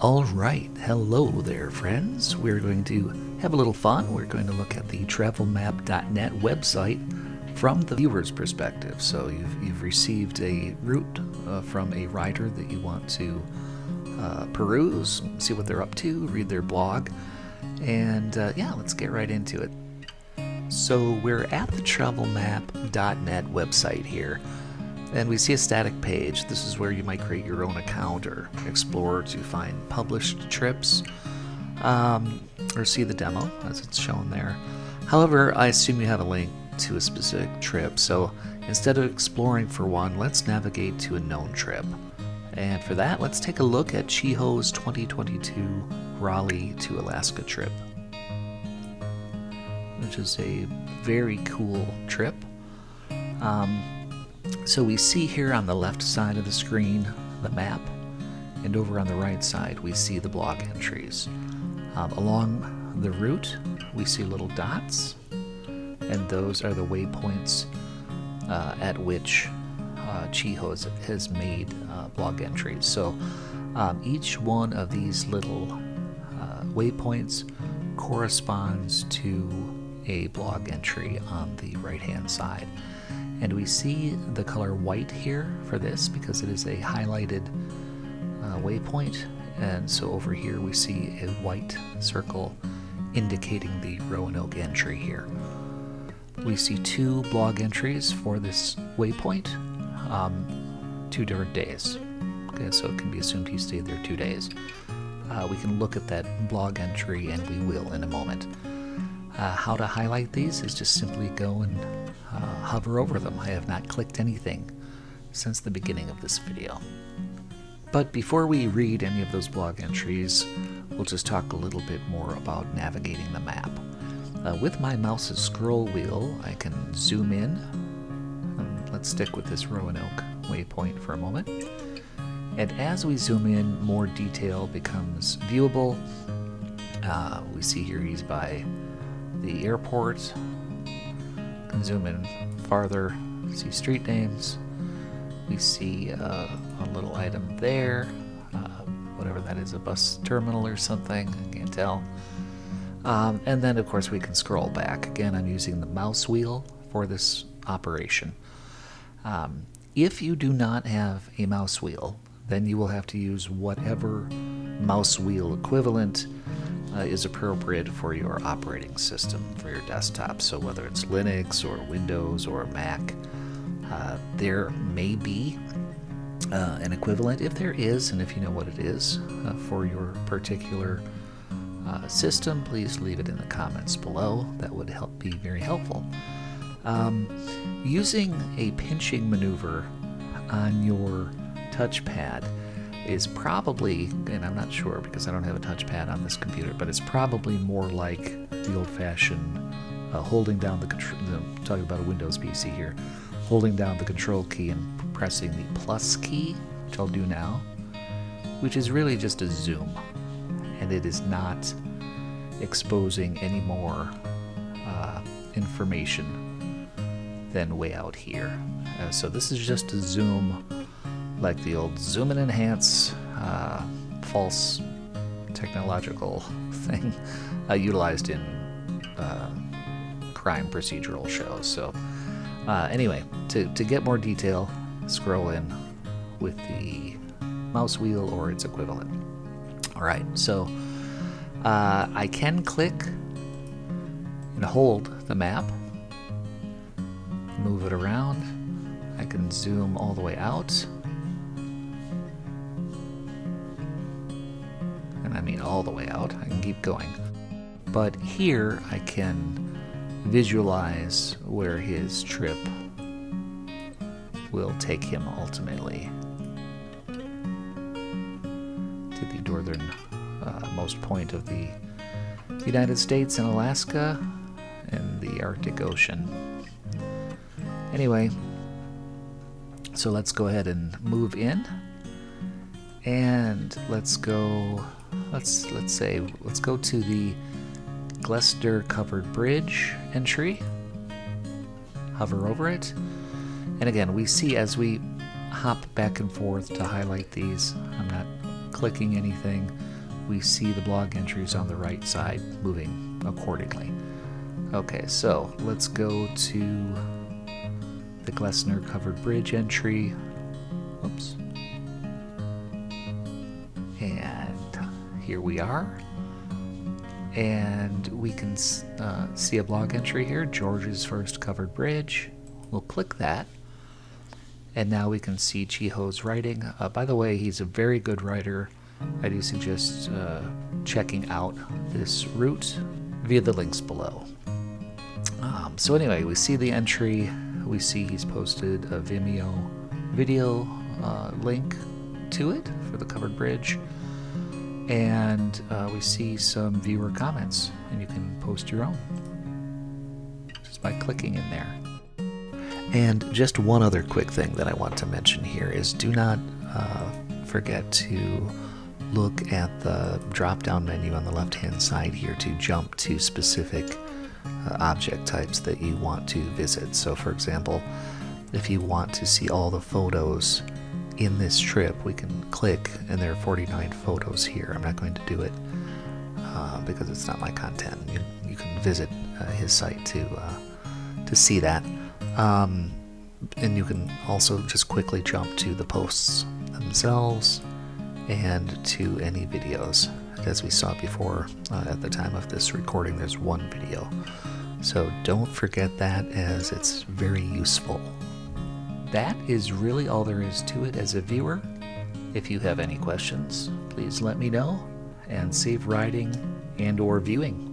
All right, hello there, friends. We're going to have a little fun. We're going to look at the Travelmap.net website from the viewer's perspective. So you've received a route from a writer that you want to peruse, see what they're up to, read their blog, and yeah, let's get right into it. So we're at the Travelmap.net website here. And we see a static page. This is where you might create your own account or explore to find published trips, or see the demo as it's shown there. However, I assume you have a link to a specific trip, so instead of exploring for one, let's navigate to a known trip. And for that, let's take a look at Chiho's 2022 Raleigh to Alaska trip, which is a very cool trip. So we see here on the left side of the screen the map, and over on the right side we see the blog entries. Along the route we see little dots, and those are the waypoints at which Chiho has made blog entries. So each one of these little waypoints corresponds to a blog entry on the right hand side. And we see the color white here for this because it is a highlighted waypoint. And so over here we see a white circle indicating the Roanoke entry here. We see two blog entries for this waypoint, 2 different days. Okay, so it can be assumed he stayed there 2 days. We can look at that blog entry, and we will in a moment. How to highlight these is just simply go and hover over them. I have not clicked anything since the beginning of this video. But before we read any of those blog entries, we'll just talk a little bit more about navigating the map. With my mouse's scroll wheel, I can zoom in. Let's stick with this Roanoke waypoint for a moment. And as we zoom in, more detail becomes viewable. We see here he's by the airport. Can zoom in farther, see street names. We see a little item there, whatever that is, a bus terminal or something, I can't tell. And then of course we can scroll back. Again, I'm using the mouse wheel for this operation. If you do not have a mouse wheel, then you will have to use whatever mouse wheel equivalent is appropriate for your operating system, for your desktop. So whether it's Linux or Windows or Mac, there may be an equivalent. If there is, and if you know what it is for your particular system, please leave it in the comments below. That would be very helpful. Using a pinching maneuver on your touchpad is probably, and I'm not sure because I don't have a touchpad on this computer, but it's probably more like the old-fashioned holding down the control. Talking about a Windows PC here, holding down the control key and pressing the plus key, which I'll do now, which is really just a zoom, and it is not exposing any more information than way out here. So this is just a zoom, like the old zoom and enhance false technological thing utilized in crime procedural shows. So anyway, to get more detail, scroll in with the mouse wheel or its equivalent. Alright, so I can click and hold the map, move it around. I can zoom all the way out. I mean all the way out. I can keep going. But here I can visualize where his trip will take him ultimately to the northern most point of the United States and Alaska and the Arctic Ocean. Anyway, so let's go ahead and move in, and let's go to the Glester Covered Bridge entry, hover over it, and again we see as we hop back and forth to highlight these, I'm not clicking anything, we see the blog entries on the right side moving accordingly. Okay, so let's go to the Glessner Covered Bridge entry. Oops. And here we are. And we can see a blog entry here, George's First Covered Bridge. We'll click that. And now we can see Chiho's writing. By the way, he's a very good writer. I do suggest checking out this route via the links below. So anyway, we see the entry. We see he's posted a Vimeo video link to it for the covered bridge. And we see some viewer comments, and you can post your own just by clicking in there. And just one other quick thing that I want to mention here is do not forget to look at the drop-down menu on the left-hand side here to jump to specific object types that you want to visit. So for example, if you want to see all the photos in this trip, we can click, and there are 49 photos here. I'm not going to do it because it's not my content. You can visit his site to see that. And you can also just quickly jump to the posts themselves and to any videos. As we saw before, at the time of this recording, there's one video. So don't forget that, as it's very useful. That is really all there is to it as a viewer. If you have any questions, please let me know, and safe riding and/or viewing.